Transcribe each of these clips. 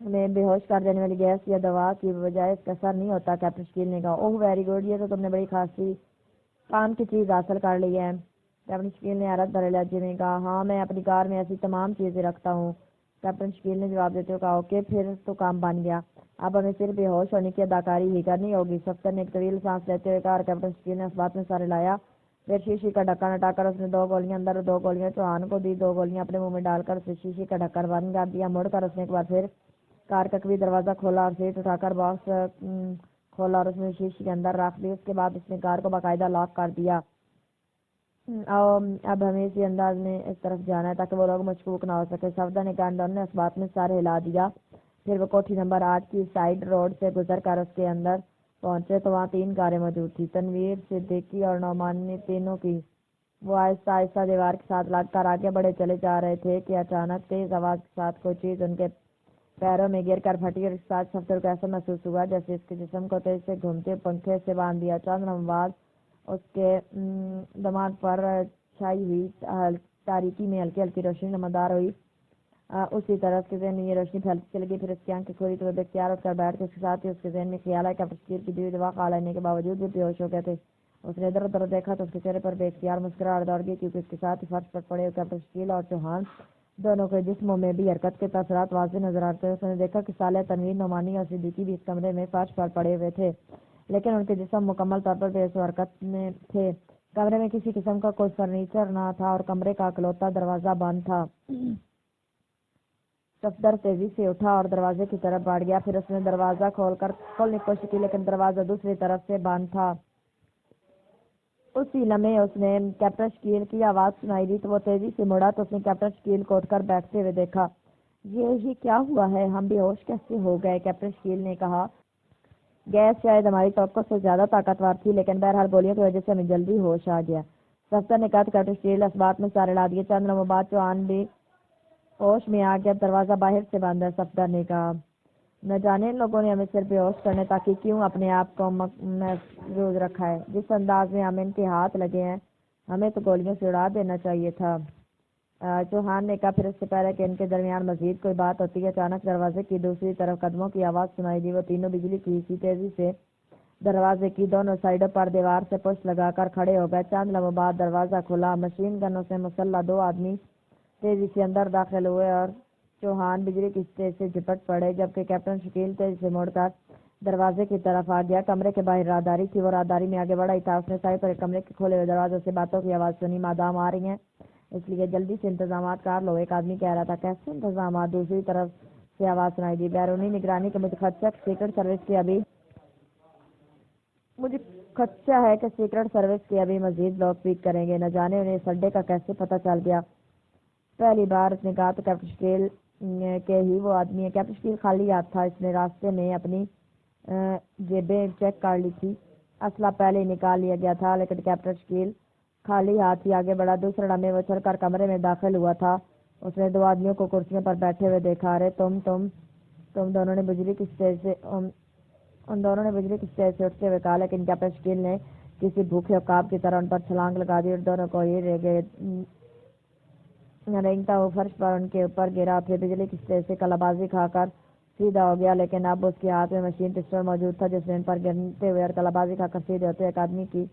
میں بے ہوش کر دینے والی گیس یا دوا کی بجائے اس کا اثر نہیں ہوتا؟ کیپٹن شکیل نے کہا اوہ ویری گڈ، یہ تو تم نے بڑی خاصی کام کی چیز حاصل کر لی ہے۔ کیپٹن شکیل نے حیرت بھرے لہجے میں کہا ہاں میں اپنی کار میں ایسی تمام چیزیں رکھتا ہوں۔ کیپٹن شکیل نے جواب دیتے ہوئے کہا اوکے پھر تو کام بن گیا، اب ہمیں صرف بے ہوش ہونے کی اداکاری ہی کرنی ہوگی۔ سفیر نے ایک طویل سانس لیتے ہوئے کہا اور کیپٹن شکیل نے اس بات میں سر ہلایا۔ پھر شیشے کا ڈھکن ہٹا کر اس نے 2 گولیاں اندر اور 2 گولیاں چوہان کو دی، 2 گولیاں اپنے منہ میں ڈال کر اسے شیشے کا ڈھکن بند کر دیا۔ مڑ کر اس نے ایک بار پھر کار کا کبھی دروازہ کھولا اور سیٹ اٹھا کر باکس کھولا اور اس میں شیشے کے اندر رکھ دی۔ اس کے بعد اس نے کار کو باقاعدہ لاک کر دیا۔ اب ہمیں اسی انداز میں اس طرف جانا ہے تاکہ وہ لوگ مشکوک نہ ہو سکے۔ صفدر نے کہا دونوں نے اس بات میں سر ہلا دیا۔ پھر وہ کوٹھی نمبر 8 کی سائڈ روڈ سے گزر کر اس کے اندر پہنچے تو وہاں 3 کاریں موجود تھی، تنویر، صدیقی اور نعمان نے تینوں کی۔ وہ آہستہ آہستہ دیوار کے ساتھ لگ کر آگے بڑھے چلے جا رہے تھے کہ اچانک تیز آواز کے ساتھ کوئی چیز ان کے پیروں میں گر کر پھٹی اور اس کے ساتھ صفدر کو ایسا محسوس ہوا جیسے اس کے جسم کو تیز سے گھومتے پنکھے سے باندھ دیا۔ چند لمحہ بعد اس کے دماغ پر چھائی ہوئی تاریکی میں ہلکی ہلکی روشنی نمودار ہوئی۔ اسی طرح اس کے ذہن میں یہ روشنی پھیلتی چلی گئی۔ پھر اس کی آنکھیں کھلی تو وہ بے اختیار اٹھ کر بیٹھ گئی۔ اس کے ساتھ ہی اس کے ذہن میں خیال آیا کہ کیپٹن شکیل کی دی ہوئی دوا کھا لینے کے باوجود بھی بے ہوش ہو گئے تھے۔ اس نے ادھر ادھر دیکھا تو اس کے چہرے پر بے اختیار مسکراہٹ دوڑ گئی کیونکہ اس کے ساتھ ہی فرش پر پڑے ہوئے کیپٹن شکیل اور چوہان دونوں کے جسموں میں بھی حرکت کے تاثرات واضح نظر آتے تھے۔ اس نے دیکھا کہ صالح، تنویر، نعمانی اور صدیقی بھی اس کمرے میں فرش پر پڑے ہوئے تھے، لیکن ان کے جسم مکمل طور پر بے ہوش و حرکت میں تھے۔ کمرے میں کسی قسم کا کوئی فرنیچر نہ تھا اور کمرے کا اکلوتا دروازہ بند تھا۔ صفدر تیزی سے اٹھا اور دروازے کی طرف بڑھ گیا۔ پھر اس نے دروازہ کھولنے کی کوشش کی لیکن دروازہ دوسری طرف سے بند تھا۔ اسی لمحے اس نے کیپٹن شکیل کی آواز سنائی دی تو وہ تیزی سے مڑا تو اس نے کیپٹن شکیل کو اٹھ کر بیٹھتے ہوئے دیکھا۔ یہ کیا ہوا ہے؟ ہم بے ہوش کیسے ہو گئے؟ کیپٹن شکیل نے کہا گیس شاید ہماری توقع سے زیادہ طاقتور تھی لیکن بہرحال گولیوں کی وجہ سے ہمیں جلدی ہوش آ گیا۔ صفدر نے کہا تو کیپٹن شکیل اس بات میں سر ہلا دیے۔ چند لمحوں بعد چوہان بھی ہوش میں آ گیا۔ دروازہ باہر سے بند ہے۔ صفدر نے کہا نہ جانے ان لوگوں نے ہمیں صرف بے ہوش کرنے تاکہ کیوں اپنے آپ کو محفوظ رکھا ہے۔ جس انداز میں ہمیں ان کے ہاتھ لگے ہیں ہمیں تو گولیوں سے اڑا دینا چاہیے تھا۔ چوہان نے کہا پھر اس سے پہلے کہ ان کے درمیان مزید کوئی بات ہوتی ہے اچانک دروازے کی دوسری طرف قدموں کی آواز سنائی دی۔ وہ تینوں بجلی کی سی تیزی سے دروازے کی دونوں سائڈوں پر دیوار سے پشت لگا کر کھڑے ہو گئے۔ چند لمحوں بعد دروازہ کھلا، مشین گنوں سے مسلح 2 آدمی تیزی سے اندر داخل ہوئے اور چوہان بجلی کی تیز سے جھپٹ پڑے جبکہ کیپٹن شکیل تیزی سے مڑ کر دروازے کی طرف آ گیا۔ کمرے کے باہر راہداری تھی، وہ راہداری میں آگے بڑھا ہی تھا۔ اس نے سائے پر ایک کمرے کے کھولے ہوئے دروازے سے باتوں کی آواز سنی، مادام آ رہی ہیں اس لیے جلدی سے انتظامات کر لو، ایک آدمی کہہ رہا تھا۔ کیسے انتظامات؟ دوسری طرف سے آواز سنائی دی بیرونی نگرانی کے متخصص سیکرٹ سروس کے ابھی مجھے خدشہ ہے کہ سیکرٹ سروس کے ابھی مزید لوگ پیک کریں گے، نہ جانے انہیں اس اڈے کا کیسے پتہ چل گیا۔ پہلی بار اس نے کہا تو کیپٹن شکیل کے ہی وہ آدمی ہے۔ کیپٹن شکیل خالی ہاتھ تھا، اس نے راستے میں اپنی جیبیں چیک کر لی تھی، اسلحہ پہلے ہی نکال لیا گیا تھا لیکن کیپٹن شکیل خالی ہاتھ ہی آگے بڑھا۔ دوسرے لمحے وہ چل کر کمرے میں داخل ہوا تھا۔ اس نے 2 آدمیوں کو کرسیوں پر بیٹھے ہوئے دیکھا۔ ارے تم دونوں نے بجلی کی اسٹیج سے ان دونوں نے بجلی کی اسٹیج سے اٹھتے ہوئے کہا لیکن کیپٹن شکیل نے کسی بھوکے عقاب کی طرح ان پر چھلانگ لگا دی اور دونوں کو ہی رینگتا وہ فرش پر ان کے اوپر گرا، پھر بجلی کی اسٹیج سے کلابازی کھا کر سیدھا ہو گیا لیکن اب اس کے ہاتھ میں مشین پسٹل موجود تھا جس نے ان پر گرتے ہوئے اور کلابازی کھا کر سیدھے ہوتے ایک آدمی کی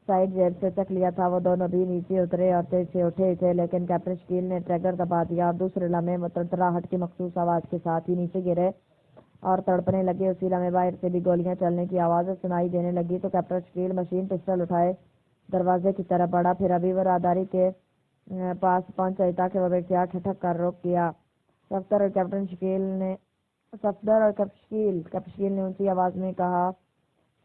سائڈ جیب سے چک لیا تھا۔ وہ دونوں بھی نیچے اترے اور تیز سے اٹھے ہی تھے لیکن کیپٹن شکیل نے ٹریگر دبا دیا اور دوسرے لمحے مترہٹ کی مخصوص آواز کے ساتھ ہی نیچے گرے اور تڑپنے لگے۔ اسی لمحے باہر سے بھی گولیاں چلنے کی آوازیں سنائی دینے لگی تو کیپٹن شکیل مشین پسٹل اٹھائے دروازے کی طرف بڑھا، پھر ابھی وہ راہداری کے پاس پہنچا تاکہ وہ بے اختیار ٹھٹک کر رک گیا۔ صفدر اور کیپٹن شکیل نے اونچی آواز میں کہا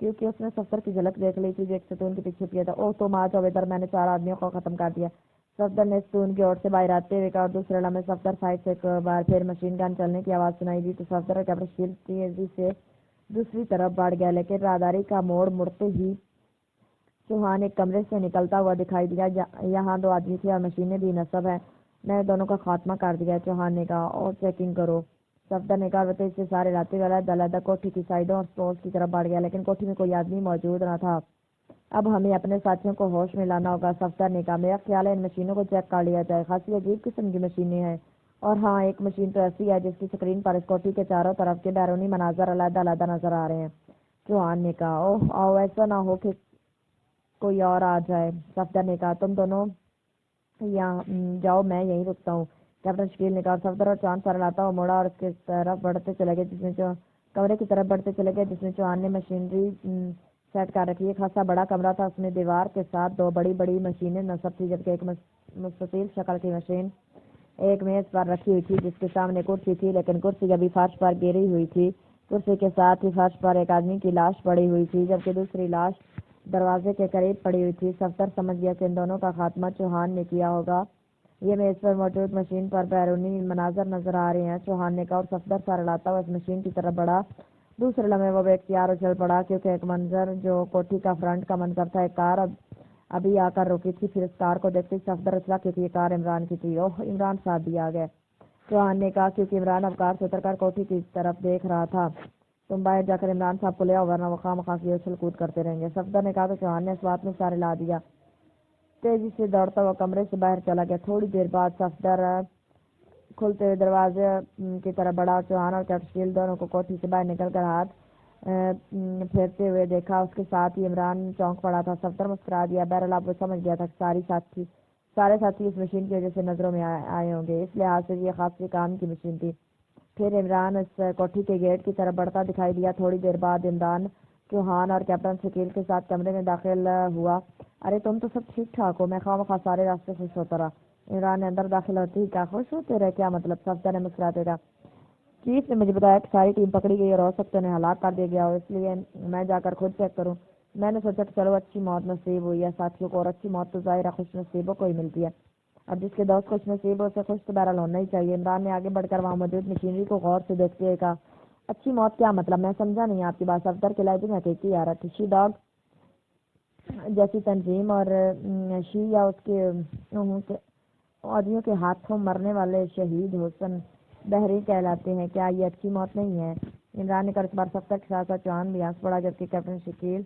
کیونکہ اس نے صفدر کی جھلک دیکھ لی تھی جو ایک ستون کے پیچھے چھپیا تھا۔ اوہ تم آ جاؤ ادھر، میں نے 4 آدمیوں کو ختم کر دیا۔ صفدر نے ستون کی اوٹ سے باہر آتے ہوئے کہا اور دوسرے لمحے صفدر سائڈ سے ایک بار پھر مشین گن چلنے کی آواز سنائی دی تو صفدر اور کیپٹن شکیل تیزی سے دوسری طرف بڑھ گیا لیکن راہداری کا موڑ مڑتے ہی چوہان ایک کمرے سے نکلتا ہوا دکھائی دیا۔ یہاں 2 آدمی تھے اور مشینیں بھی نصب ہیں، میں نے دونوں کا خاتمہ کر دیا، چوہان نے کہا۔ اور چیکنگ کرو، صفدر نے کہا۔ وہ سے سارے لاتے ہوئے علیحدہ کوٹھی کی سائڈوں اور سٹورز کی طرف بڑھ گیا لیکن کوٹھی میں کوئی آدمی موجود نہ تھا۔ اب ہمیں اپنے ساتھیوں کو ہوش میں لانا ہوگا، صفدر نے کہا۔ میرا خیال ہے ان مشینوں کو چیک کر لیا جائے، خاصی عجیب قسم کی مشینیں ہیں اور ہاں ایک مشین تو ایسی ہے جس کی اسکرین پر اس کوٹھی کے چاروں طرف کے بیرونی مناظر علیحدہ علیحدہ نظر آ رہے ہیں۔ چوہان نے کہا اوہ آؤ ایسا نہ ہو کہ کوئی اور آ جائے۔ صفدر نے کہا تم دونوں یہاں جاؤ میں یہیں رکتا ہوں۔ کیپٹن شکیل نے کہا صفدر اور چاند سر لاتا ہوا مڑا اور اس کی طرف بڑھتے چلے گئے جس میں کمرے کی طرف بڑھتے چلے گئے جس میں چوہان نے مشینری سیٹ کر رکھی ہے۔ خاصا بڑا کمرہ تھا، اس میں دیوار کے ساتھ دو بڑی بڑی مشینیں نصب تھی جبکہ ایک مستطیل شکل کی مشین ایک میز پر رکھی ہوئی تھی جس کے سامنے کرسی تھی، لیکن کرسی ابھی فرش پر گری ہوئی تھی۔ کرسی کے ساتھ ہی فرش پر ایک آدمی کی لاش پڑی ہوئی تھی جبکہ دوسری لاش دروازے کے قریب پڑی ہوئی تھی۔ صفدر سمجھ گیا کہ ان دونوں کا خاتمہ چوہان نے کیا ہوگا۔ یہ میز پر موجود مشین پر بیرونی مناظر نظر آ رہے ہیں، چوہان نے کہا اور صفدر سر ہلاتا ہوا اس مشین کی طرف بڑھا۔ دوسرے لمحے وہ بے اختیار اچھل پڑا کیونکہ ایک منظر جو کوٹھی کا فرنٹ کا منظر تھا، ایک کار ابھی آ کر رکی تھی۔ پھر اس کار کو دیکھتے ہی صفدر اچھلا کیونکہ یہ کار عمران کی تھی۔ اوہ عمران صاحب بھی آ گئے، چوہان نے کہا کیونکہ عمران اب کار سے اتر کر کوٹھی کی طرف دیکھ رہا تھا۔ تم باہر جا کر عمران صاحب کو لے آؤ ورنہ وہ خواہ کی اچھل کود کرتے رہیں گے، صفدر نے کہا تو چوہان نے اس بات میں سارے لا دیا۔ تیزی سے دوڑتا ہوا کمرے سے باہر چلا گیا۔ تھوڑی دیر بعد صفدر کھلتے ہوئے دروازے کی طرف بڑھا۔ چوہان اور کیپٹن شکیل دونوں کو کوٹھی سے باہر نکل کر ہاتھ پھیرتے ہوئے دیکھا۔ اس کے ساتھ ہی عمران چونک پڑا تھا۔ صفدر مسکرا دیا۔ بہرحال اب وہ سمجھ گیا تھا کہ سارے ساتھی اس مشین کی وجہ سے نظروں میں آئے ہوں گے، اس لحاظ سے یہ خاصی کام کی مشین تھی۔ پھر عمران اس کوٹھی کے گیٹ کی طرف بڑھتا دکھائی دیا۔ تھوڑی دیر بعد عمران چوہان اور کیپٹن شکیل کے ساتھ کمرے میں داخل ہوا۔ ارے تم تو سب ٹھیک ٹھاک ہو، میں خواہ سارے راستے خوش ہوتا رہا۔ عمران نے اندر داخل ہوتے ہی کہا خوش ہوتے رہے کیا مطلب؟ صفدر نے مسکراتے کہا چیف نے مجھے بتایا کہ ساری ٹیم پکڑی گئی اور ہو سکتا انہیں ہلاک کر دیا گیا ہو، اس لیے میں جا کر خود چیک کروں۔ میں نے سوچا کہ چلو اچھی موت نصیب ہوئی ہے ساتھیوں کو، اور اچھی موت تو ظاہر خوش نصیبوں کو ہی ملتی ہے، اور جس کے دوست خوش نصیب ہو سے خوش تو بہرحال ہونا ہی چاہیے۔ عمران نے آگے بڑھ کر وہاں موجود مشینری کو غور سے دیکھتے ہوئے کہا اچھی موت کیا مطلب؟ میں سمجھا نہیں آپ کی بات۔ صفدر کے لہجے میں حقیقی آ رہا ٹشی ڈاگ جیسی تنظیم اور شی یا اس کے آدمیوں کے ہاتھوں مرنے والے شہید حسن بحری کہلاتے ہیں، کیا یہ اچھی موت نہیں ہے؟ عمران نے کر اس بار صفدر کے ساتھ ساتھ چوہان بھی ہنس پڑا جبکہ کیپٹن شکیل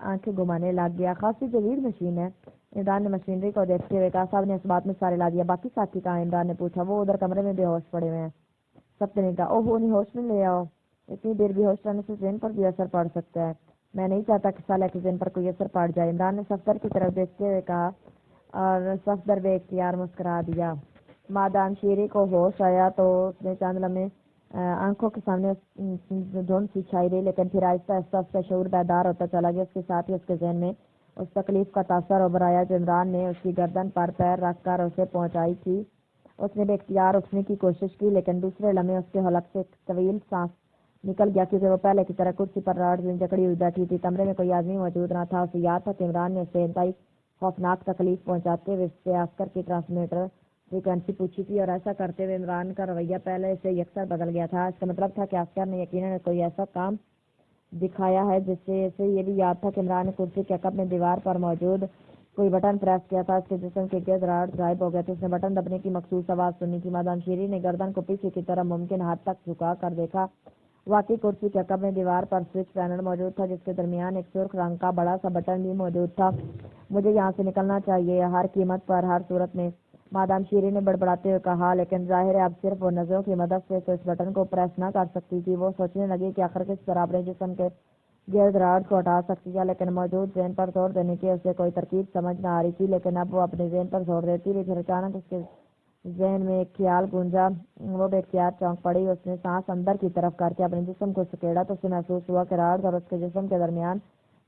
آنکھیں گھمانے لگ گیا۔ خاصی جدید مشین ہے، عمران نے مشینری کو دیکھتے ہوئے کہا۔ صاحب نے اس بات میں سارے لا دیا، باقی ساتھی کہاں؟ عمران نے پوچھا۔ وہ ادھر کمرے میں بے ہوش پڑے ہوئے ہیں، صفدر نے کہا۔ اوہ انہیں ہوش میں لے آؤ، اتنی دیر بے ہوش رہنے سے ذہن پر بھی اثر پڑ سکتا ہے، میں نہیں چاہتا کہ صالح کے ذہن پر کوئی اثر پڑ جائے، عمران نے صفدر کی طرف دیکھتے ہوئے کہا، اور صفدر بے اختیار مسکرا دیا۔ مادام شیری کو ہوش آیا تو اس نے چند لمحے آنکھوں کے سامنے دھند سی چھائی رہی، لیکن پھر آہستہ آہستہ اس کا شعور بیدار ہوتا چلا گیا۔ اس کے ساتھ ہی اس کے ذہن میں اس تکلیف کا تاثر ابھر آیا جو عمران نے اس کی گردن پر پیر رکھ کر اسے پہنچائی تھی۔ اس نے بے اختیار اٹھنے کی کوشش کی لیکن دوسرے لمحے اس کے حلق سے ایک طویل سانس نکل گیا کیونکہ وہ پہلے کی طرح کرسی پر راڈ میں جکڑی ہوئی بیٹھی تھی۔ کمرے میں کوئی آدمی موجود نہ تھا۔ اسے یاد تھا کہ عمران نے اسے انتہائی خوفناک تکلیف پہنچاتے ہوئے اس سے آسکر کی ٹرانسمیٹر فریکوینسی پوچھی تھی، اور ایسا کرتے ہوئے عمران کا رویہ پہلے سے یکسر بدل گیا تھا۔ اس کا مطلب تھا کہ آسکر نے یقیناً کوئی ایسا کام دکھایا ہے جس سے اسے یہ بھی یاد تھا کہ عمران نے کرسی کے عقب میں دیوار پر موجود کوئی بٹن پریس کیا تھا، اس کے جسم کے گرد راڈ غائب ہو گئے تھے۔ اس نے بٹن دبنے کی مخصوص آواز سنی تھی۔ مادام شیری نے گردن کو پیچھے کی طرف ممکن حد تک جھکا کر دیکھا۔ واقعی کرسی کے عقب میں دیوار پر سوئچ پینل موجود تھا جس کے درمیان ایک سرخ رنگ کا بڑا سا بٹن بھی موجود تھا۔ مجھے یہاں سے نکلنا چاہیے ہر قیمت پر، ہر صورت میں، مادام شیری نے بڑبڑاتے ہوئے کہا، لیکن ظاہر ہے اب صرف وہ نظروں کی مدد سے تو اس بٹن کو پریس نہ کر سکتی تھی۔ وہ سوچنے لگی کہ آخر کس طرح اپنے جسم کے گرد راڈ کو ہٹا سکتی ہے، لیکن موجود ذہن پر زور دینے کی اسے کوئی ترکیب سمجھ نہ آ رہی تھی۔ لیکن اب وہ اپنے ذہن پر زور دیتی رہی، پھر اچانک اس کے ذہن میں ایک خیال گونجا۔ وہ بے اختیار چونک پڑی۔ اس نے سانس اندر کی طرف کر کے اپنے جسم کو سکیڑا تو اسے محسوس ہوا کہ راڈ اور اس کے جسم کے درمیان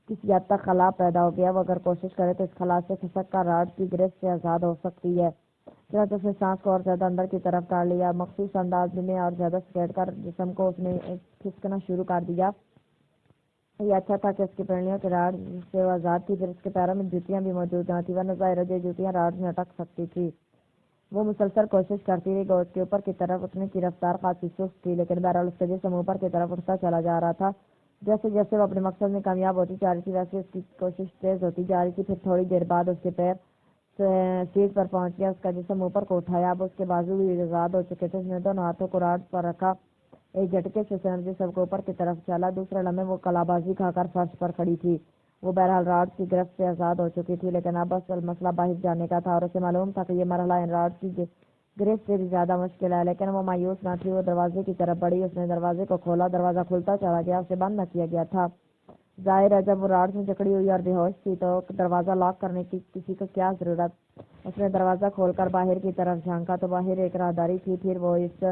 کسی حد تک خلا پیدا ہو گیا۔ وہ اگر کوشش کرے تو اس خلا سے کھسک کر راڈ کی گرفت سے آزاد ہو سکتی ہے۔ چنانچہ اس نے سانس کو اور زیادہ اندر کی طرف کر لیا، مخصوص انداز میں اور زیادہ سکیڑ کر جسم کو اس نے کھسکنا شروع کر دیا۔ یہ اچھا تھا کہ اس کی پنڈلیوں کے راڈ سے وہ آزاد تھی، پھر اس کے پیروں میں جوتیاں بھی موجود نہ تھیں، ورنہ ظاہر ہے جوتیاں راڈ میں اٹک سکتی تھی۔ وہ مسلسل کوشش کرتی رہی، گوشت کے اوپر کی طرف اٹھنے کی رفتار خاصی سست تھی، لیکن بہرحال اس کا جسم اوپر کی طرف اٹھتا چلا جا رہا تھا۔ جیسے جیسے وہ اپنے مقصد میں کامیاب ہوتی جا رہی تھی ویسے اس کی کوشش تیز ہوتی جا رہی تھی۔ پھر تھوڑی دیر بعد اس کے پیر سیٹ پر پہنچ گیا، اس کا جسم اوپر کو اٹھایا، اب اس کے بازو بھی آزاد ہو چکے تھے۔ اس نے دونوں ہاتھوں کو راڈ پر رکھا، ایک جھٹکے سے جسم کو اوپر کی طرف چلا۔ دوسرے لمحے وہ کلا بازی کھا کر فرش پر کھڑی تھی۔ وہ بہرحال راڈ کی گرفت سے آزاد ہو چکی تھی، لیکن اب اصل مسئلہ باہر جانے کا تھا، اور اسے معلوم تھا کہ یہ مرحلہ ان راڈ کی گریس سے بھی زیادہ مشکل ہے، لیکن وہ مایوس نہ تھی۔ وہ دروازے کی طرف بڑھی، اس نے دروازے کو کھولا، دروازہ کھلتا چلا گیا، اسے بند نہ کیا گیا تھا۔ ظاہر ہے جب وہ راڈ میں جکڑی ہوئی اور بے ہوش تھی تو دروازہ لاک کرنے کی کسی کو کیا ضرورت۔ اس نے دروازہ کھول کر باہر کی طرف جھانکا تو باہر ایک راہداری تھی۔ پھر وہ اس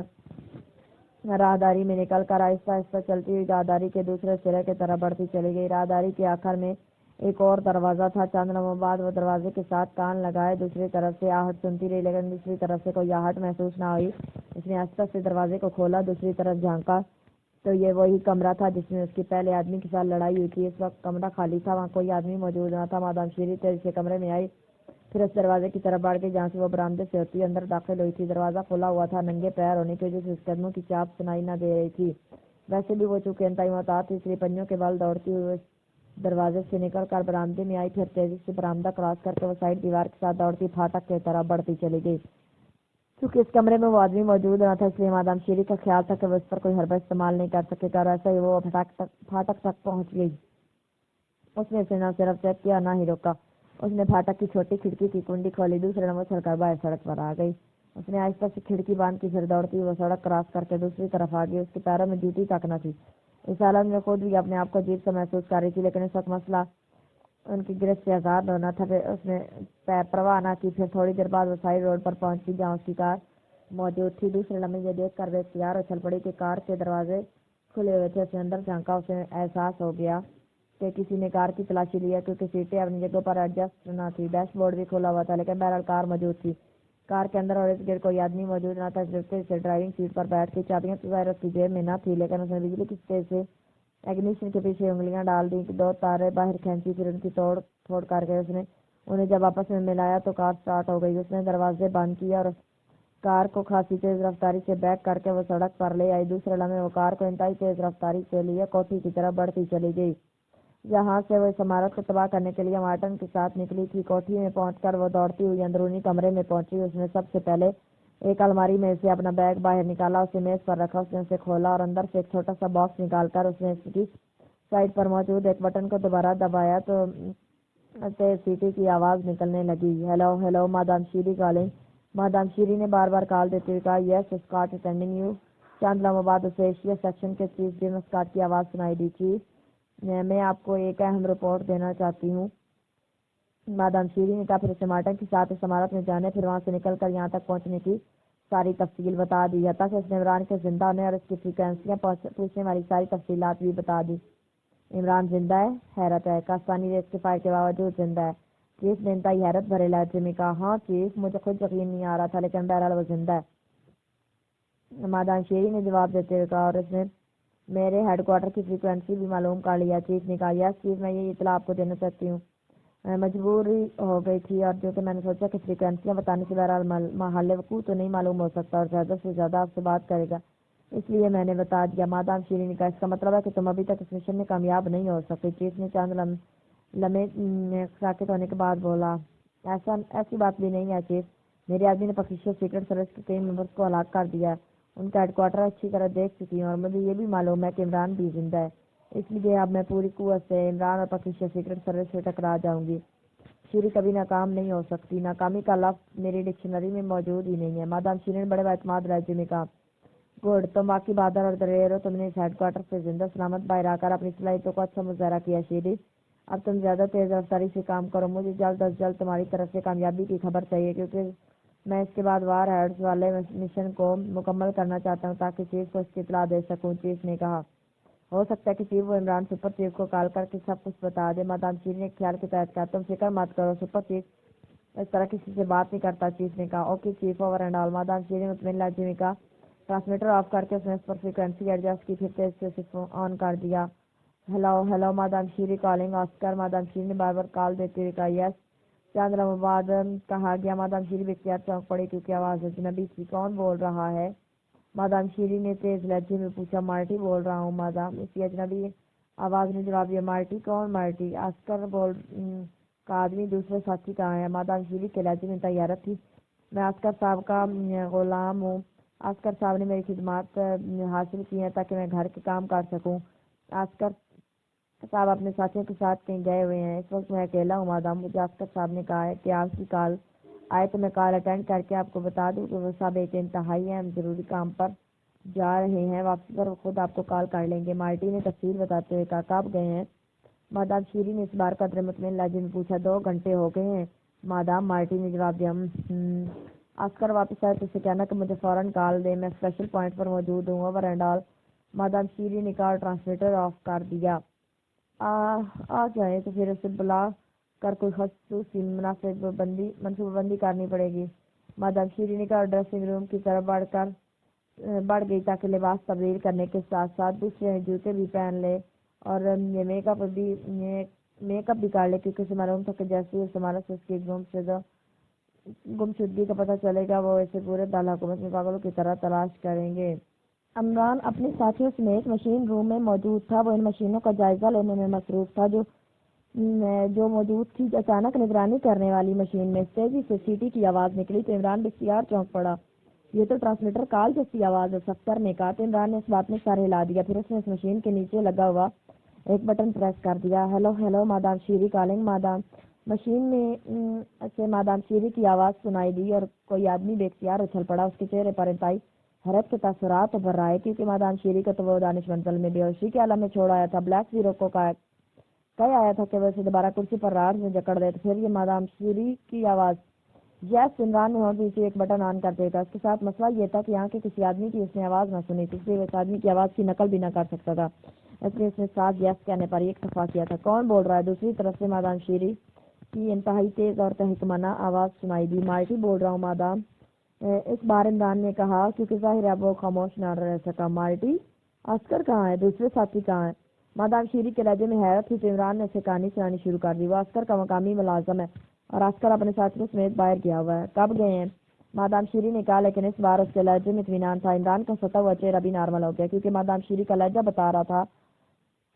راہداری میں نکل کر آہستہ آہستہ چلتی ہوئی راہداری کے دوسرے سرے کی طرف بڑھتی چلی گئی۔ راہداری کے آخر میں ایک اور دروازہ تھا۔ چند لمحوں بعد وہ دروازے کے ساتھ کان لگائے دوسری طرف سے آہٹ سنتی رہی، لیکن دوسری طرف سے کوئی آہٹ محسوس نہ ہوئی۔ اس نے آہستہ سے دروازے کو کھولا، دوسری طرف جھانکا تو یہ وہی کمرہ تھا جس میں اس کی پہلے آدمی کے ساتھ لڑائی ہوئی تھی۔ اس وقت کمرہ خالی تھا، وہاں کوئی آدمی موجود نہ تھا۔ مادام شیری تیزی سے کمرے میں آئی، پھر اس دروازے کی طرف بڑھ گئی جہاں سے وہ برآمدے سے ہوتی اندر داخل ہوئی تھی۔ دروازہ کھلا ہوا تھا، ننگے پیر ہونے کی وجہ سے اس قدموں کی چاپ سنائی نہ دے رہی تھی۔ ویسے بھی وہ چونکہ انتہائی محتاط تھی، اس لیے پنجوں کے بل دوڑتی ہوئی دروازے سے نکل کر برآمدے میں آئی، پھر تیزی سے برآمدہ کراس کر کے وہ سائڈ دیوار کے ساتھ دوڑتی پھاٹک کی طرف بڑھتی چلی گئی۔ چونکہ اس کمرے میں وہ آدمی موجود نہ تھا، اس لیے مادام شیری کا خیال تھا کہ وہ اس پر کوئی حربہ استعمال نہیں کر سکے گا، اور ایسا ہی وہ پھاٹک تک پہنچ گئی۔ اس نے اسے نہ صرف چیک کیا نہ ہی روکا۔ اس نے پھاٹک کی چھوٹی کھڑکی کی کنڈی کھولی، دوسرے نمبر چل کر باہر سڑک پر آ گئی۔ اس نے آہستہ سے کھڑکی بند کی، پھر دوڑتی وہ سڑک کراس کر کے دوسری طرف آ گئی۔ اس کے پیروں میں جوتی تک نہ تھی۔ اس حالت میں خود بھی اپنے آپ کو عجیب سا محسوس کر رہی تھی، لیکن اس وقت مسئلہ ان کی گرفت سے آزاد ہونا تھا۔ پھر اس نے پرواہ نہ کی۔ پھر تھوڑی دیر بعد وہ سائڈ روڈ پر پہنچی جہاں اس کی کار موجود تھی۔ دوسرے لمحے یہ دیکھ کر وہ اختیار اچھل پڑی کہ کار کے دروازے کھلے ہوئے تھے۔ اسے اندر جھانکا، اسے احساس ہو گیا کہ کسی نے کار کی تلاشی لی ہے، کیونکہ سیٹیں اپنی جگہوں پر ایڈجسٹ نہ تھی۔ ڈیش بورڈ بھی کھلا ہوا تھا، لیکن بہرحال کار موجود تھی۔ کار کے اندر اور ارد گرد کوئی آدمی موجود نہ تھا۔ جبکہ سے ڈرائیونگ سیٹ پر بیٹھ کے چابیاں تو ظاہر اس کی جیب میں نہ تھی، لیکن اس نے بجلی کی تیز سے اگنیشن کے پیچھے انگلیاں ڈال دی، دو تاریں باہر کھینچی، پھر ان کی توڑ پھوڑ کر کے اس نے انہیں جب آپس میں ملایا تو کار سٹارٹ ہو گئی۔ اس نے دروازے بند کیے اور کار کو خاصی تیز رفتاری سے بیک کر کے وہ سڑک پر لے آئی۔ دوسرے لمحے وہ کار کو انتہائی تیز رفتاری سے لیے کوٹھی کی طرف بڑھتی چلی گئی، جہاں سے وہ اس عمارت کو تباہ کرنے کے لیے مارٹن کے ساتھ نکلی تھی۔ کوٹھی میں پہنچ کر وہ دوڑتی ہوئی اندرونی کمرے میں پہنچی۔ اس نے سب سے پہلے ایک الماری میں سے اپنا بیگ باہر نکالا، اسے میز پر رکھا۔ اس نے اسے کھولا اور اندر سے ایک چھوٹا سا باکس نکال کر اس نے اس کی سائڈ پر موجود ایک بٹن کو دوبارہ دبایا تو تیز سیٹی کی آواز نکلنے لگی۔ ہیلو ہیلو، مادام شیری کالنگ۔ مادام شیری نے بار بار کال دیتے ہوئے کہا، یس اسکاٹ اٹینڈنگ یو۔ چند لمحوں بعد اسے ایشیا سیکشن کے چیف جم اسکاٹ کی آواز سنائی دی۔ چیف، میں آپ کو ایک اہم رپورٹ دینا چاہتی ہوں، مادام شیری نے کہا۔ پھر اسے مارٹن کے ساتھ اس عمارت میں جانے، پھر وہاں سے نکل کر یہاں تک پہنچنے کی ساری تفصیل بتا دی، حتیٰ کہ اس نے عمران کے زندہ ہونے اور اس کی فریکوینسیاں پوچھنے والی ساری تفصیلات بھی بتا دی۔ عمران زندہ ہے؟ حیرت ہے، کاستانی ریس کے فائر کے باوجود زندہ ہے؟ چیف نے انتہائی حیرت بھرے لہجے میں کہا، ہاں چیف، مجھے خود یقین نہیں آ رہا تھا، لیکن بہرحال وہ زندہ ہے، مادام شیری نے جواب دیتے ہوئے کہا، اور اس نے میرے ہیڈ کوارٹر کی فریکوینسی بھی معلوم کر لیا۔ چیف نے کہا، یس چیف، میں یہ اطلاع آپ کو دینا چاہتی ہوں، مجبوری ہو گئی تھی، اور جو کہ میں نے سوچا کہ فریکوینسیاں بتانے سے بہرحال محل وقوع تو نہیں معلوم ہو سکتا اور زیادہ سے زیادہ آپ سے بات کرے گا، اس لیے میں نے بتا دیا۔ مادام شیری نے کہا، اس کا مطلب ہے کہ تم ابھی تک اس مشن میں کامیاب نہیں ہو سکتے؟ چیف نے چند لمحے ساکت ہونے کے بعد بولا، ایسی بات بھی نہیں ہے چیف، میرے آدمی نے پاکستان سیکرٹ سروس کے کئی ممبرس کو ہلاک کر دیا ہے، ان کا ہیڈ کوارٹر اچھی طرح دیکھ چکی ہوں، اور مجھے یہ بھی معلوم ہے کہ عمران بھی زندہ ہے، اس لیے اب میں پوری قوت سے عمران اور پاکستان سیکرٹ سروس سے ٹکرا جاؤں گی۔ شیری کبھی ناکام نہیں ہو سکتی، ناکامی کا لفظ میری ڈکشنری میں موجود ہی نہیں ہے، مادام شیری نے بڑے اعتماد لہجے میں کہا۔ گڈ، تم باقی بہادر اور دلیر ہو، تم نے اس ہیڈ کوارٹر سے زندہ سلامت باہر آ کر اپنی صلاحیتوں کو اچھا مظاہرہ کیا شیری، اب تم زیادہ تیز رفتاری سے کام کرو، مجھے جلد از جلد تمہاری طرف سے کامیابی کی خبر چاہیے، کیونکہ میں اس کے بعد وار ہیڈز والے مشن کو مکمل کرنا چاہتا ہوں تاکہ چیف کو اس کی اطلاع دے سکوں۔ چیف نے کہا، ہو سکتا ہے کہ چیف وہ عمران سپر چیف کو کال کر کے سب کچھ بتا دے۔ مادام شیری نے خیال کے تحت کہا، تم فکر مت کرو، سپر چیف اس طرح کسی سے بات نہیں کرتا۔ چیف نے کہا، okay chief, over and all. Madam Sherry نے مطمئن لہجے میں کہا۔ ٹرانسمیٹر آف کر کے اس نے اس پر فریکوینسی ایڈجسٹ کی، پھر تیز سے اسے آن کر دیا۔ ہیلو ہیلو، مادام شیری کالنگ آسکر۔ مادام شیری نے بار بار کال دیتے ہوئے کہا، یس۔ چند لمحوں بعد کہا گیا۔ مادام شیری بے اختیار چونک پڑی، کیونکہ آواز اجنبی تھی۔ کون بول رہا ہے؟ مادام شیری نے تیز لہجے میں پوچھا۔ مارٹی بول رہا ہوں مادام، اسی اجنبی آواز نے جواب دیا۔ مارٹی؟ کون مارٹی؟ آسکر کا آدمی دوسرے ساتھی کہاں ہے؟ مادام شیری کے لہجے میں انتہائی حیرت تھی۔ میں آسکر صاحب کا غلام ہوں، آسکر صاحب نے میری خدمات حاصل کی ہیں تاکہ میں گھر کے کام کر سکوں۔ آسکر صاحب اپنے ساتھیوں کے ساتھ کہیں گئے ہوئے ہیں، اس وقت میں اکیلا ہوں مادام۔ مجھے آسکر صاحب نے کہا ہے کہ آپ کی کال آئے تو میں کال اٹینڈ کر کے آپ کو بتا دوں کہ وہ سب ایک انتہائی اہم ضروری کام پر جا رہے ہیں، واپسی پر وہ خود آپ کو کال کر لیں گے۔ مارٹی نے تفصیل بتاتے ہوئے کہا، کب گئے ہیں؟ مادام شیری نے اس بار قدر مطمئن لہجے میں پوچھا۔ 2 گھنٹے ہو گئے ہیں مادام، مارٹی نے جواب دیا۔ آسکر واپس آئے تو اسے کہنا کہ مجھے فوراً کال دے، میں اسپیشل پوائنٹ پر موجود ہوں، over and all. Madam Sherry نے کہا اور ٹرانسلیٹر آف کر دیا۔ آ جائیں تو پھر اسے بلا کر کوئی خصوصی منصوبہ بندی کرنی پڑے گی، مادام شیری نے کہا اور ڈریسنگ روم کی طرف بڑھ گئی تاکہ لباس تبدیل کرنے کے ساتھ ساتھ دوسرے جوتے بھی پہن لے اور یہ میک اپ بھی کر لے، کیونکہ اسے معلوم تھا کہ جیسے ہی استعمال سے اس کی گمشدگی کا پتہ چلے گا وہ اسے پورے دارالحکومت میں پاگلوں کی طرح تلاش کریں گے۔ عمران اپنے ساتھیوں سمیت مشین روم میں موجود تھا، وہ ان مشینوں کا جائزہ لینے میں مصروف تھا جو موجود تھی۔ اچانک نگرانی کرنے والی مشین میں تیزی سے سیٹی کی آواز نکلی تو عمران بختیار چونک پڑا۔ یہ تو ٹرانسلیٹر کال جیسی آواز ہے، صفدر نے کہا تو عمران نے اس بات میں سر ہلا دیا، پھر اس نے اس مشین کے نیچے لگا ہوا ایک بٹن پریس کر دیا۔ ہیلو مادام شیری کالنگ۔ مشین میں سے مادام شیری کی آواز سنائی دی اور کوئی آدمی بے اختیار اچھل پڑا۔ اس کے چہرے پر انتہائی حیرت کے تاثرات ابھر رہے، کیونکہ مادام شیری کو تو وہ دانش منزل میں بے ہوشی کے عالم میں چھوڑ آیا تھا۔ بلیک زیرو کو کہہ آیا تھا کہ وہ اسے دوبارہ کرسی پر راڑ میں جکڑ دے، تو پھر یہ مادام شیری کی آواز۔ یس، عمران نے ہو پیچھے ایک بٹن آن کر دیا تھا۔ اس کے ساتھ مسئلہ یہ تھا کہ یہاں کے کسی آدمی کی اس نے آواز نہ سنی تھی، اس لیے وہ اس آدمی کی آواز کی نقل بھی نہ کر سکتا تھا، اس لیے اس نے ساتھ یس کہنے پر ایک اکتفا کیا تھا۔ کون بول رہا ہے؟ دوسری طرف سے مادام شیری کی انتہائی تیز اور تحکمانہ آواز سنائی دی۔ مارٹی بول رہا ہوں مادام، اس بار عمران نے کہا، کیونکہ ظاہر ہے وہ خاموش نہ رہ سکا۔ مارٹی، آسکر کہاں ہے؟ دوسرے ساتھی کہاں ہے؟ مادام شیری کے لہجے میں حیرت تھی تو عمران نے اسے کہانی سنانی شروع کر دی۔ وہ آسکر کا مقامی ملازم ہے اور آسکر اپنے ساتھیوں سمیت باہر گیا ہوا ہے۔ کب گئے ہیں؟ مادام شیری نے کہا، لیکن اس بار اس کے لہجے میں اطمینان تھا۔ عمران کا ستا ہوا چہرہ بھی نارمل ہو گیا، کیونکہ مادام شیری کا لہجہ بتا رہا تھا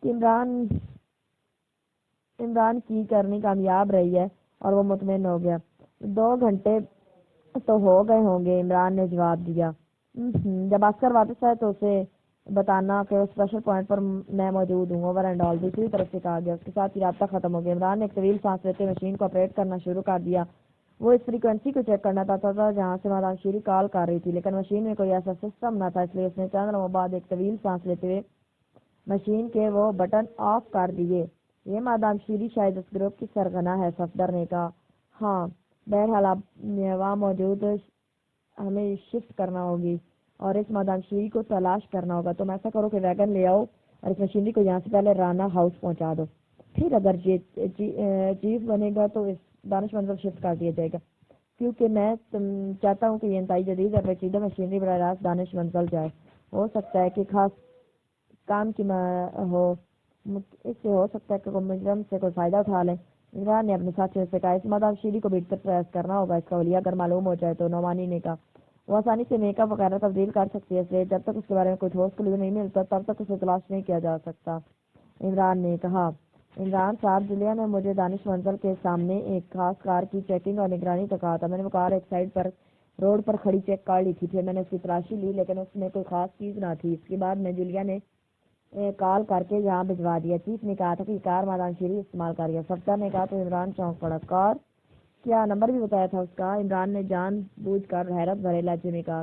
کہ عمران کی کرنی کامیاب رہی ہے اور وہ مطمئن ہو گیا۔ 2 گھنٹے تو ہو گئے ہوں گے، عمران نے جواب دیا۔ جب آسکر واپس آئے تو اسے بتانا کہ اس اسپیشل پوائنٹ پر میں موجود ہوں، اوور اینڈ آل، دوسری طرف سے کہا گیا۔ اس کے ساتھ ہی رابطہ ختم ہو گیا۔ عمران نے ایک طویل سانس لیتے مشین کو آپریٹ کرنا شروع کر دیا۔ وہ اس فریکوینسی کو چیک کرنا چاہتا تھا جہاں سے مادام شیری کال کر رہی تھی، لیکن مشین میں کوئی ایسا سسٹم نہ تھا، اس لیے اس نے چند لمحوں بعد ایک طویل سانس لیتے ہوئے مشین کے وہ بٹن آف کر دیے۔ یہ مادام شیری شاید اس گروپ کی سرغنہ ہے، صفدر نے کہا۔ ہاں، بہرحال آپ وہاں موجود ہمیں شفٹ کرنا ہوگی اور اس مادام شیری کو تلاش کرنا ہوگا۔ تم ایسا کرو کہ ویگن لے آؤ اور اس مشینری کو یہاں سے پہلے رانا ہاؤس پہنچا دو، پھر اگر چیف بنے گا تو اس دانش منزل شفٹ کر دیا جائے گا، کیونکہ میں چاہتا ہوں کہ یہ انتہائی جدید اور پیچیدہ مشینری براہ راست دانش منزل جائے۔ ہو سکتا ہے کہ خاص کام کی ہو، اس سے ہو سکتا ہے کہ کوئی مجرم سے کوئی فائدہ اٹھا لیں۔ عمران نے اپنے ساتھیوں سے کہا، اس مادام شیری کو بہتر پریس کرنا ہوگا، اس کا ولیہ اگر معلوم ہو جائے تو۔ نعمانی نے کہا، وہ آسانی سے میک اپ وغیرہ تبدیل کر سکتی ہے، اس لیے جب تک اس کے بارے میں کوئی ٹھوس کلیو نہیں ملتا تب تک اسے تلاش نہیں کیا جا سکتا، عمران نے کہا۔ عمران صاحب، جولیا نے مجھے دانش منزل کے سامنے ایک خاص کار کی چیکنگ اور نگرانی کا کہا تھا۔ میں نے وہ کار ایک سائڈ پر روڈ پر کھڑی چیک کر لی تھی، پھر میں نے اس کی تلاشی لی، لیکن اس میں کوئی خاص چیز نہ تھی۔ اس کے بعد میں جولیا نے کال کر کے یہاں بھجوا دیا۔ چیف نے کہا تھا کہ کار مادام شیری استعمال کر گیا، صفدر نے کہا تو عمران چونک پڑا۔ کار کیا نمبر بھی بتایا تھا اس کا؟ عمران نے جان بوجھ کر حیرت بھرے لہجے میں کہا،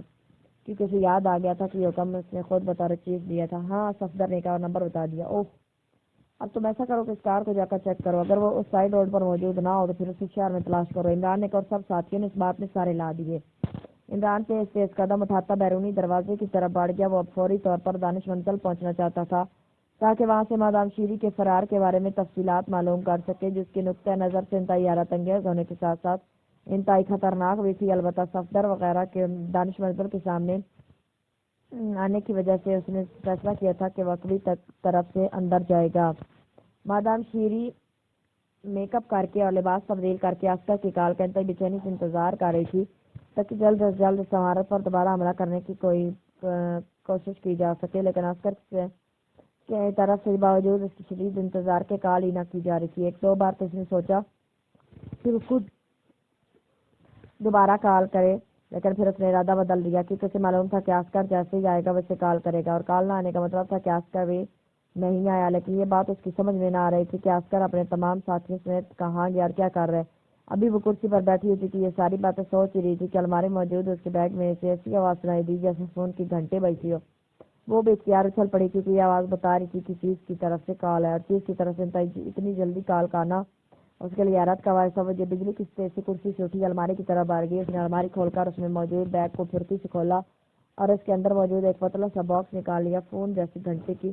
کیونکہ اسے یاد آ گیا تھا کہ یہ حکم اس نے خود بطور چیف دیا تھا۔ ہاں، صفدر نے کہا اور نمبر بتا دیا۔ اوہ، اب تم ایسا کرو کہ اس کار کو جا کر چیک کرو، اگر وہ اس سائڈ روڈ پر موجود نہ ہو تو پھر اسی شہر میں تلاش کرو۔ عمران نے کہا اور سب ساتھیوں نے اس بات میں سارے لا دیے۔ عمران تیز قدم اٹھاتا بیرونی دروازے کی طرف بڑھ گیا۔ وہ اب فوری طور پر دانش منزل پہنچنا چاہتا تھا تاکہ وہاں سے مادام شیری کے فرار کے بارے میں تفصیلات معلوم کر سکے، جس کے نقطۂ نظر سے انتہائی حیرت انگیز ہونے کے ساتھ ساتھ انتہائی خطرناک بھی تھی۔ البتہ صفدر وغیرہ کے دانش منزل کے سامنے آنے کی وجہ سے اس نے فیصلہ کیا تھا کہ وہ اقوی طرف سے اندر جائے گا۔ مادام شیری میک اپ کر کے اور لباس تبدیل کر کے آسکر کی کال کا انتہائی بے چینی سے انتظار کر رہی تھی تاکہ جلد از جلد اس عمارت پر دوبارہ حملہ کرنے کی کوئی کوشش کی جا سکے، لیکن آسکر کے طرف سے باوجود اس کی شدید انتظار کے کال ہی نہ کی جا رہی تھی۔ 1-2 بار تو اس نے سوچا کہ وہ خود دوبارہ کال کرے، لیکن پھر اس نے ارادہ بدل دیا، کیونکہ اسے معلوم تھا کہ آسکر جیسے ہی آئے گا وہ اسے کال کرے گا، اور کال نہ آنے کا مطلب تھا کہ آسکر بھی نہیں آیا۔ لیکن یہ بات اس کی سمجھ میں نہ آ رہی تھی کہ آسکر اپنے تمام ساتھیوں سمیت کہاں گیا اور کیا کر رہے۔ ابھی وہ کرسی پر بیٹھی ہوتی تھی، یہ ساری باتیں سوچ ہی رہی تھی کہ الماری موجود اس کے بیگ میں سے ایسی آواز سنائی دی جیسے فون کی گھنٹے بجتی ہو۔ وہ بے اختیار اچھل پڑی کیونکہ یہ آواز بتا رہی تھی کہ چیز کی طرف سے کال ہے، اور چیز کی طرف سے اتنی جلدی کال کرنا اس کے لیے حیرت کا باعث تھا۔ وہ جو بجلی کس تیز سے کرسی سے اٹھی، الماری کی طرف بڑھ گئی۔ اس نے الماری کھول کر اس میں موجود بیگ کو پھرتی سے کھولا اور اس کے اندر موجود ایک پتلا سا باکس نکال لیا۔ فون جیسی گھنٹے کی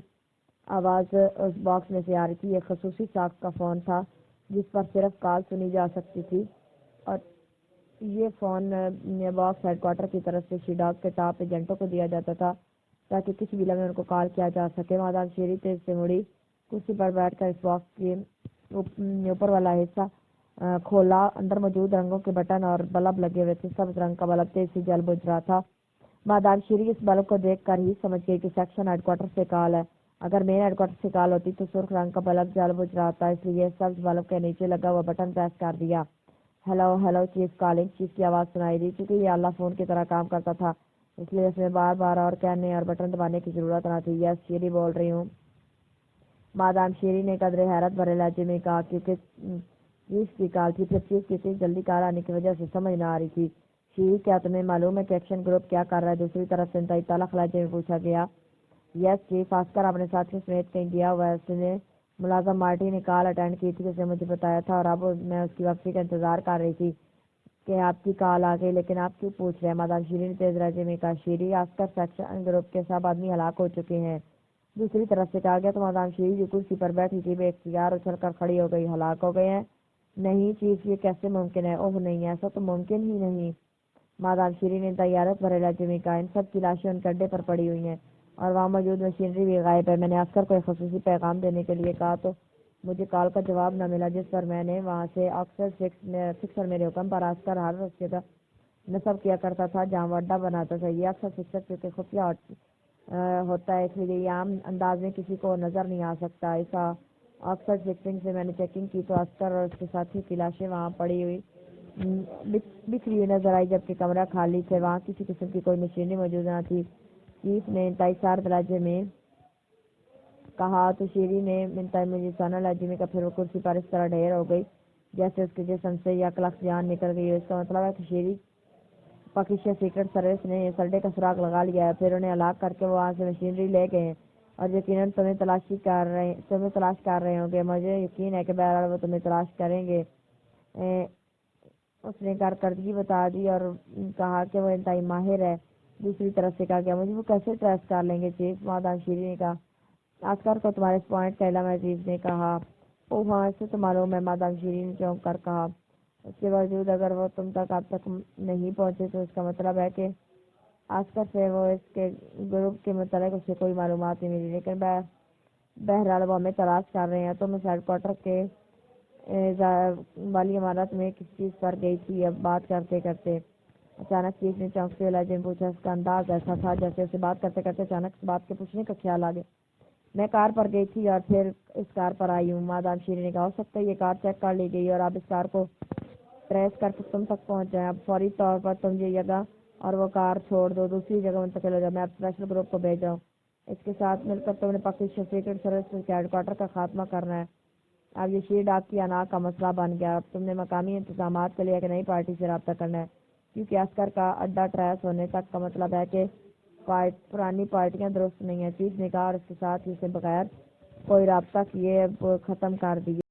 آواز اس باکس میں سے آ رہی تھی۔ ایک خصوصی ساخت کا فون تھا جس پر صرف کال سنی جا سکتی تھی، اور یہ فون باکس ہیڈ کوارٹر کی طرف سے شیڈاگ کے ٹاپ ایجنٹوں کو دیا جاتا تھا تاکہ کسی بھی لمحے ان کو کال کیا جا سکے۔ مادام شیری تیز سے مڑی، کرسی پر بیٹھ کر اس باکس کے اوپر والا حصہ کھولا۔ اندر موجود رنگوں کے بٹن اور بلب لگے ہوئے تھے۔ سبز رنگ کا بلب تیز سے جل بجھ رہا تھا۔ مادام شیری اس بلب کو دیکھ کر ہی سمجھ گئی کہ سیکشن ہیڈ کوارٹر سے کال ہے۔ اگر مین ہیڈ کوارٹر سے کال ہوتی تو سرخ رنگ کا بلب جل بجھ رہا تھا، اس لیے سبز بلب کے نیچے لگا ہوا بٹن پریس کر دیا۔ Hello hello chief calling, chief کی آواز سنائی دی۔ چونکہ یہ آلہ فون کی طرح کام کرتا تھا اس لیے اس میں بار بار اور کہنے اور بٹن دبانے کی ضرورت نہ تھی۔ یس شیری بول رہی ہوں، مادام شیری نے قدرے حیرت بھرے لہجے میں کہا، کیونکہ چیف کی کال تھی۔ پھر چیف کی اتنی جلدی کال آنے کی وجہ سے سمجھ نہ آ رہی تھی۔ شیری کیا تمہیں معلوم ہے کہ ایکشن گروپ کیا کر رہا ہے؟ دوسری طرف سے انتہائی تلخ لہجے میں پوچھا گیا۔ یس چیف، آسکر اپنے ساتھیوں سمیت کہیں گیا ہوا ہے۔ اس نے ملازم مارٹی نے کال اٹینڈ کی تھی، جسے مجھے بتایا تھا، اور اب میں اس کی واپسی کا انتظار کر رہی تھی کہ آپ کی کال آ گئی، لیکن آپ کیوں پوچھ رہے ہیں؟ مادام شیری نے تیز لہجے میں کہا۔ شیری، آسکر سیکشن گروپ کے سب آدمی ہلاک ہو چکے ہیں، دوسری طرف سے کہا گیا۔ تو مادام شیری جو کرسی پر بیٹھی تھی بے اختیار اچھل کر کھڑی ہو گئی۔ ہلاک ہو گئے ہیں؟ نہیں چیف، یہ کیسے ممکن ہے؟ اوہ نہیں، ایسا تو ممکن ہی نہیں، مادام شیری نے حیرت بھرے لہجے میں کہا۔ ان سب کی لاشیں ان کے اڈے پر پڑی ہوئی ہیں اور وہاں موجود مشینری بھی غائب ہے۔ میں نے آسکر کو ایک خصوصی پیغام دینے کے لیے کہا تو مجھے کال کا جواب نہ ملا، جس پر میں نے وہاں سے فکسر میرے حکم پر آسکر ہر روز کی طرح نصب کیا کرتا تھا جہاں وہ اڈا بناتا تھا۔ یہ اکثر فکسر کیونکہ خفیہ ہوتا ہے، اس لیے یہ عام انداز میں کسی کو نظر نہیں آ سکتا۔ ایسا اکثر فکسنگ سے میں نے چیکنگ کی تو آسکر اور اس کے ساتھی کی لاشیں وہاں پڑی ہوئی بکھری ہوئی نظر آئی، جبکہ کمرہ خالی تھے، وہاں کسی قسم کی کوئی مشینری موجود نہ تھی۔ چیف نے انتہائی سرد لہجے میں کہا تو شیری نے انتہائی مجوسانہ لہجے میں کہا۔ پھر وہ کرسی پر اس طرح ڈھیر ہو گئی جیسے اس کے جسم سے یک لخت جان نکل گئی ہو۔ اس کا مطلب ہے کہ شیری پاکستان سیکرٹ سروس نے اس اڈے کا سراغ لگا لیا ہے، پھر انہیں ہلاک کر کے وہ وہاں سے مشینری لے گئے ہیں، اور یقیناً تمہیں تلاش کر رہے ہوں گے۔ مجھے یقین ہے کہ بہرحال وہ تمہیں تلاش کریں گے۔ اس نے کارکردگی بتا دی اور کہا کہ وہ انتہائی ماہر ہے۔ دوسری طرف سے کہا گیا، مجھے وہ کیسے ٹریس کر لیں گے چیف؟ مادام شیری نے کہا۔ آسکر کو تمہارے اس پوائنٹ کا علم ہے؟ چیف نے کہا۔ اوہ ہاں، اسے تو معلوم ہے، مادام شیری نے چونک کر کہا۔ اس کے باوجود اگر وہ تم تک اب تک نہیں پہنچے تو اس کا مطلب ہے کہ آسکر سے وہ اس کے گروپ کے متعلق اسے کوئی معلومات نہیں ملی، لیکن بہرحال وہ ہمیں تلاش کر رہے ہیں۔ تم اس ہیڈ کوارٹر کے والی عمارت میں کس چیز پر گئی تھی؟ اب بات کرتے کرتے اچانک چیف نے چونکتے ہوئے لہجے میں پوچھا۔ اس کا انداز ایسا تھا جیسے اسے بات کرتے کرتے اچانک اس بات کے پوچھنے کا خیال آ گیا۔ میں کار پر گئی تھی اور پھر اس کار پر آئی ہوں، مادام شیری نے کہا۔ ہو سکتا ہے یہ کار چیک کر لی گئی اور اب اس کار کو ٹریس کر کے تم تک پہنچ جائیں۔ اب فوری طور پر تم یہ جگہ اور وہ کار چھوڑ دو، دوسری جگہ منتقل ہو جاؤ۔ میں اب اسپیشل گروپ کو بھیج رہا ہوں، اس کے ساتھ مل کر تم نے پاکستان سیکرٹ سروس کے ہیڈ کوارٹر کا خاتمہ کرنا ہے۔ اب یہ شیر ڈاک کی انا کا مسئلہ بن گیا۔ اب تم نے مقامی انتظامات کے لیے ایک نئی پارٹی سے رابطہ کرنا ہے، کیونکہ عسکر کا اڈا ٹریس ہونے تک کا مطلب ہے کہ پرانی پارٹیاں درست نہیں ہیں، چیف نے کہا، اور اس کے ساتھ ہی اسے بغیر کوئی رابطہ کیے ختم کر دیا۔